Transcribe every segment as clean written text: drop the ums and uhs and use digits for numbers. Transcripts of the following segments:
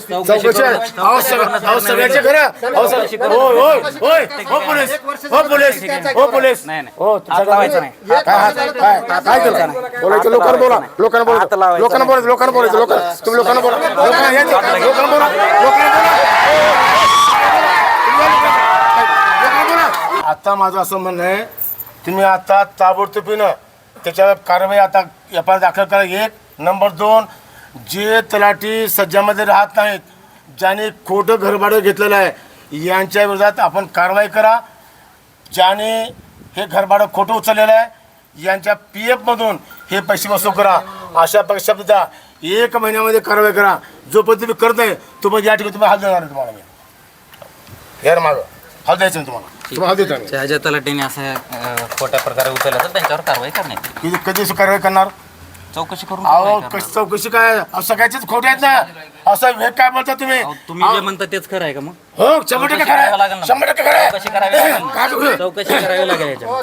चौकशी सगळ्याचे खरं होय होय होय हो पोलीस हो पोलीस हो पोलीस हो काय काय केलं बोलायचं लोकांना बोला लोकांना बोला लोकांना बोलायचं लोकांना बोलायचं लोकांना तुम्ही लोकांना बोला लोकांना बोला आता माझं असं म्हणणं आहे तुम्ही आता ताबडतोबीनं त्याच्यावर कारवाई आता एफ दाखल करा. 1 नंबर 2 जे तलाठी सज्जामध्ये राहत नाहीत ज्याने खोटं घरभाडं घेतलेलं आहे यांच्या विरोधात आपण कारवाई करा. ज्याने हे घरभाडं खोटं उचललेलं आहे यांच्या PF मधून हे पैसे वसूल करा. अशा शब्द द्या. 1 महिन्यामध्ये कारवाई करा. जोपर्यंत तुम्ही करत नाही तोपर्यंत या ठिकाणी तुम्ही हाल देणार नाही. तुम्हाला मी यार मागं हाल द्यायचं नाही तुम्हाला. ज्या तलाठीने असं खोट्या प्रकारे उचलला तर त्यांच्यावर कारवाई करण्यात कधी कारवाई करणार चौकशी करून अहो चौकशी काय सगळ्याचेच खोटे आहेत ना असं हे काय बोलता तुम्ही तुम्ही जे म्हणता तेच खरं आहे का मग हो 100% खरं आहे 100% खरं आहे. चौकशी करावी लागेल चौकशी करावी लागेल याच्यावर.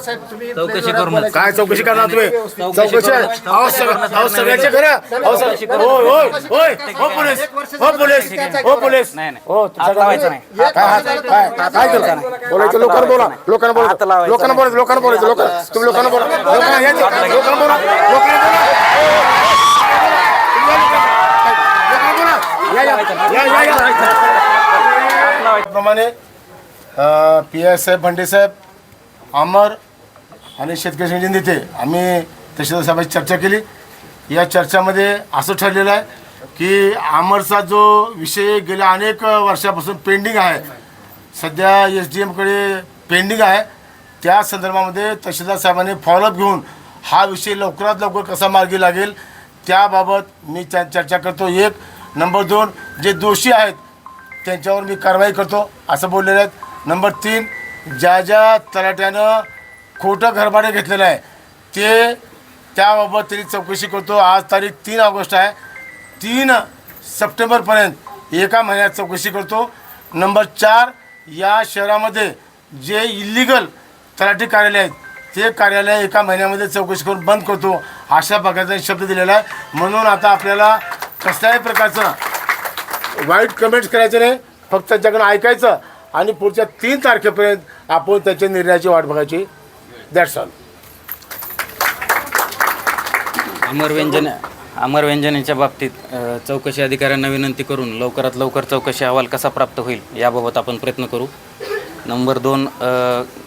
चौकशी करून काय चौकशी करणार तुम्ही चौकशी अहो सगळ्याचे खरं होय होय होय हो पोलीस हो पोलीस हो पोलीस हो लावायचं नाही काय केलं बोलायचं लोकांना बोला लोकांना बोला लोकांना बोलायचं लोकांना बोलायचं लोकांना तुम्ही लोकांना बोला लोकांना बोला लोकांना प्रमाणे PI साहेब भंडे साहेब अमर आणि शेतकरी संघटन नेते आम्ही तहसीलदार साहेबांची चर्चा केली. या चर्चामध्ये असं ठरलेलं आहे की अमरचा जो विषय गेल्या अनेक वर्षापासून पेंडिंग आहे सध्या SDMकडे पेंडिंग आहे त्या संदर्भामध्ये तहसीलदार साहेबांनी फॉलोअप घेऊन हा विषय लवकरात लवकर कसा मार्गी लागेल त्याबाबत मी चर्चा करतो. 1 नंबर 2 जे दोषी आहेत त्यांच्यावर मी कारवाई करतो असं बोललेले आहेत. नंबर 3 ज्या तलाट्यानं खोटं घरभाडे घेतलेलं आहे ते त्याबाबत तरी चौकशी करतो. आज तारीख 3 ऑगस्ट आहे. 3 सप्टेंबरपर्यंत 1 महिन्यात चौकशी करतो. नंबर 4 या शहरामध्ये जे इल्लिगल तलाठी कार्यालय आहेत ते कार्यालय 1 महिन्यामध्ये चौकशी करून बंद करतो अशा प्रकारचा शब्द दिलेला आहे. म्हणून आता आपल्याला कसल्याही प्रकारचं वाईट कमेंट्स करायचे नाही फक्त त्याच्याकडून ऐकायचं आणि पुढच्या 3 तारखेपर्यंत आपण त्याच्या निर्णयाची वाट बघायची. That's all. अमर व्यंजनेच्या बाबतीत चौकशी अधिकाऱ्यांना विनंती करून लवकरात लवकर चौकशी अहवाल कसा प्राप्त होईल याबाबत आपण प्रयत्न करू. नंबर 2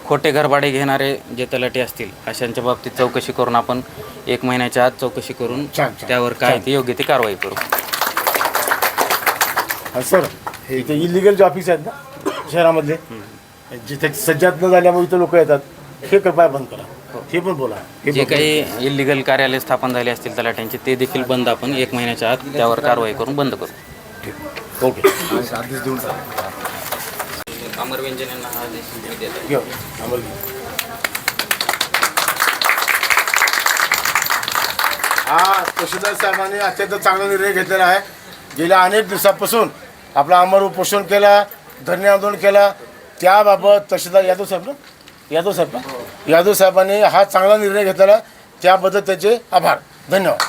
खोटे घरभाडे घेणारे जे तलाठी असतील अशांच्या बाबतीत चौकशी करून आपण 1 महिन्याच्या आत चौकशी करून त्यावर काय ती योग्य ती कारवाई करू. सर हे इथे इलिगल जे ऑफिस आहेत ना शहरामधले जिथे सज्जात न झाल्यामुळे इथं लोक येतात हे कृपया बंद करा. हे पण बोला. जे काही इलिगल कार्यालय स्थापन झाले असतील तलाठ्यांचे ते देखील बंद आपण 1 महिन्याच्या आत त्यावर कारवाई करून बंद करू. ओके. आदेश देऊन अमर व्यंजनेंना हा आदेश मी देतो. घेऊ अमर हा तहसीलदार साहेबांनी अत्यंत चांगला निर्णय घेतलेला आहे. गेल्या अनेक दिवसापासून आपला अमर उपोषण केला धरणे आंदोलन केला त्याबाबत तहसीलदार यादव साहेबांनी हा चांगला निर्णय घेतलेला त्याबद्दल त्याचे आभार. धन्यवाद.